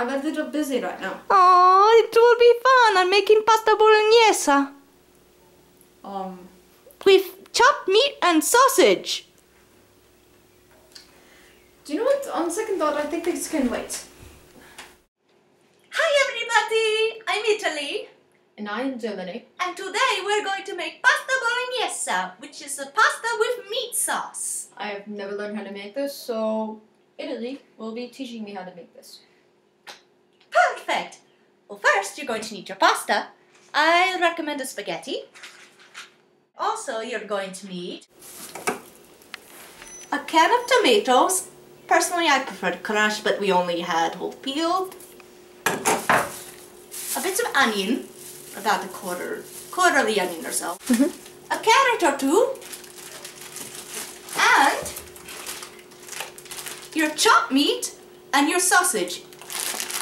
I'm a little busy right now. Oh, it will be fun. I'm making pasta bolognese. With chopped meat and sausage. Do you know what? On second thought, I think this can wait. Hi everybody, I'm Italy. And I'm Germany. And today we're going to make pasta bolognese, which is a pasta with meat sauce. I have never learned how to make this, so Italy will be teaching me how to make this. Perfect. Well, first you're going to need your pasta. I recommend a spaghetti. Also, you're going to need a can of tomatoes. Personally, I prefer to crush, but we only had whole peeled. A bit of onion, about a quarter of the onion or so. A carrot or two. And your chopped meat and your sausage.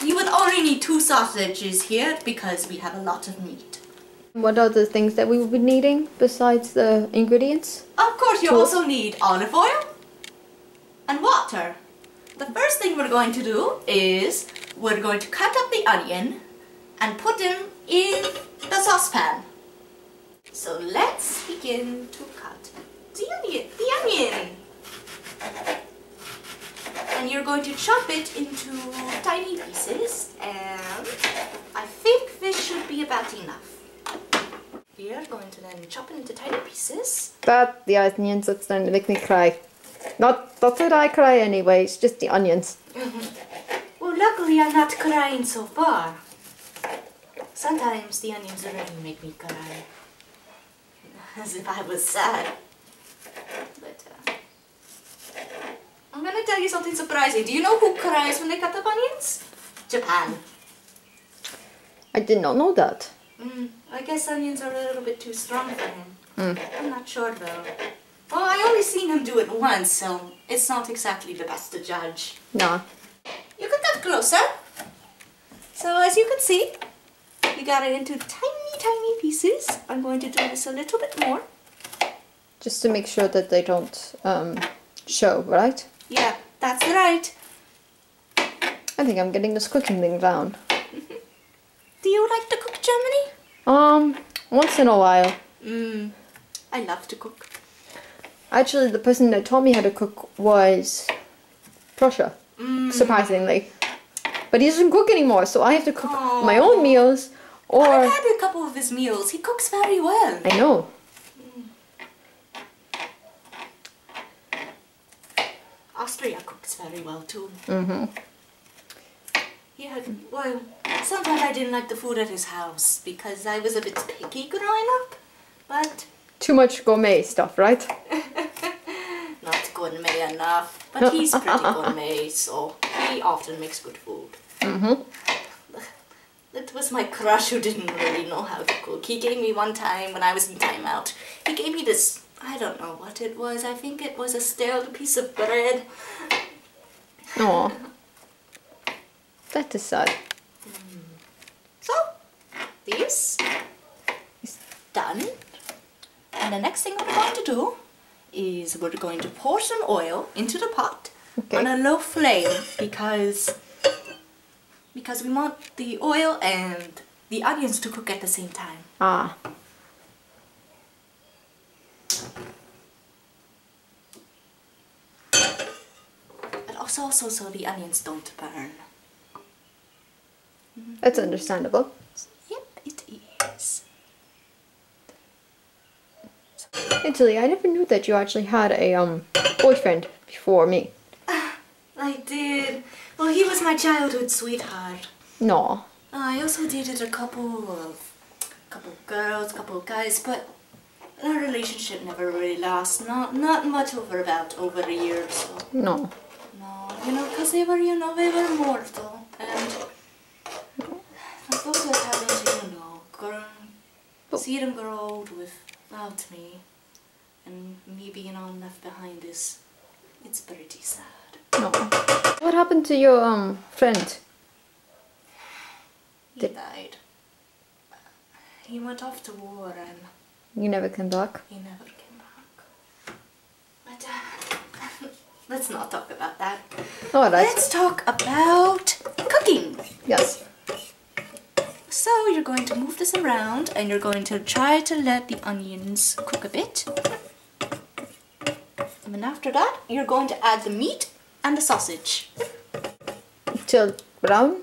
You would only need 2 sausages here because we have a lot of meat. What are the things that we will be needing besides the ingredients? Of course, you also need olive oil and water. The first thing we're going to do is we're going to cut up the onion and put them in the saucepan. So let's begin to cut the onion. And you're going to chop it into tiny pieces, and I think this should be about enough. We are going to then chop it into tiny pieces. But the onions, that's going to make me cry. Not that I cry anyways, just the onions. Well, luckily I'm not crying so far. Sometimes the onions already make me cry. As if I was sad. But, I'm gonna tell you something surprising. Do you know who cries when they cut up onions? Japan. I did not know that. I guess onions are a little bit too strong for him. I'm not sure though. Well, I only seen him do it once, so it's not exactly the best to judge. Nah. You can come closer. So as you can see, we got it into tiny pieces. I'm going to do this a little bit more. Just to make sure that they don't show, right? Yeah, that's right. I think I'm getting this cooking thing down. Do you like to cook, Germany? Once in a while. I love to cook. Actually, the person that taught me how to cook was Prussia, surprisingly. But he doesn't cook anymore, so I have to cook my own meals, or... I've had a couple of his meals. He cooks very well. I know. Austria cooks very well too. Yeah, well, sometimes I didn't like the food at his house because I was a bit picky growing up, but... Too much gourmet stuff, right? Not gourmet enough, but he's pretty gourmet, so he often makes good food. It was my crush who didn't really know how to cook. He gave me one time when I was in timeout, he gave me this, I don't know what it was, I think it was a stale piece of bread. Aw. That is sad. So, this is done. And the next thing we're going to do is we're going to pour some oil into the pot on a low flame because we want the oil and the onions to cook at the same time. Ah. But also so the onions don't burn. That's understandable. Yep, it is. Italy, I never knew that you actually had a boyfriend before me. I did. Well, he was my childhood sweetheart. No. I also dated a couple girls, couple guys, but our relationship never really lasted. Not much over a year or so. No. No, you know, because they were mortal, and I thought I having to, see them grow old without me, and me being all left behind it's pretty sad. No. What happened to your friend? He died. He went off to war and... You never came back? He never came back. But let's not talk about that. Alright. Let's talk about cooking. Yes. So you're going to move this around and you're going to try to let the onions cook a bit. And then after that, you're going to add the meat and the sausage. Till brown,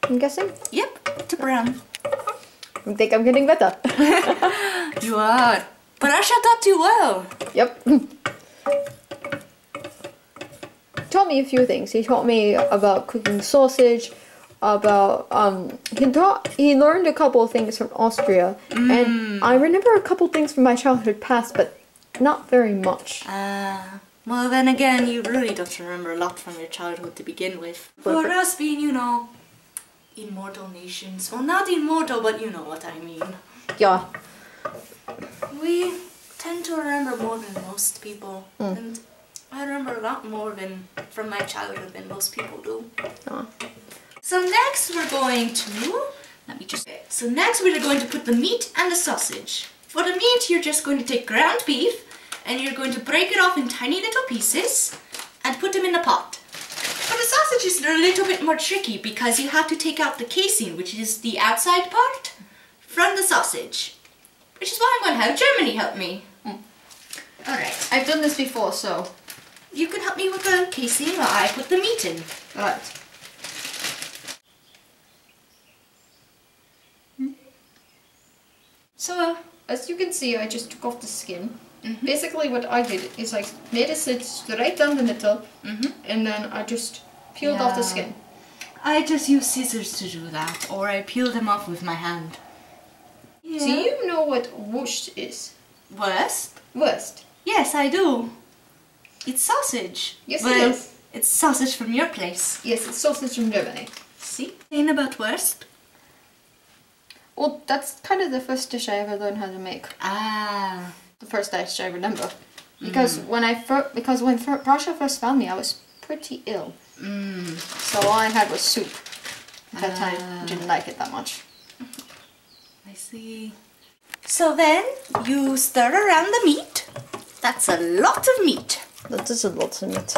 I'm guessing? Yep, to brown. I think I'm getting better. You are. But Asha taught you well. Yep. Taught me a few things. He taught me about cooking sausage, about he learned a couple of things from Austria, and I remember a couple things from my childhood past, but not very much. Well then again, you really don't remember a lot from your childhood to begin with. For us being, you know, immortal nations. Well, not immortal, but you know what I mean. Yeah. We tend to remember more than most people, and I remember a lot more from my childhood than most people do. So next we're going to, next we're going to put the meat and the sausage. For the meat, you're just going to take ground beef and you're going to break it off in tiny little pieces and put them in the pot. For the sausage, it's a little bit more tricky because you have to take out the casing, which is the outside part, from the sausage. Which is why I'm going to have Germany help me. Alright. I've done this before, so you can help me with the casing while I put the meat in. Alright. So, as you can see, I just took off the skin. Basically what I did is I made it sit straight down the middle, and then I just peeled off the skin. I just use scissors to do that, or I peel them off with my hand. Yeah. So you know what wurst is? Wurst? Wurst. Yes, I do. It's sausage. Yes, but it is. It's sausage from your place. Yes, it's sausage from Germany. See? Ain't about wurst. Well, that's kind of the first dish I ever learned how to make. Ah. The first dish I remember. Because when Prussia first found me, I was pretty ill. So all I had was soup. At that time, I didn't like it that much. I see. So then, you stir around the meat. That's a lot of meat. That is a lot of meat.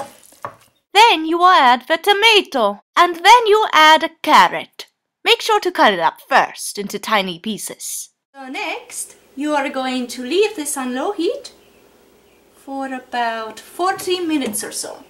Then you add the tomato. And then you add a carrot. Make sure to cut it up first into tiny pieces. So next, you are going to leave this on low heat for about 40 minutes or so.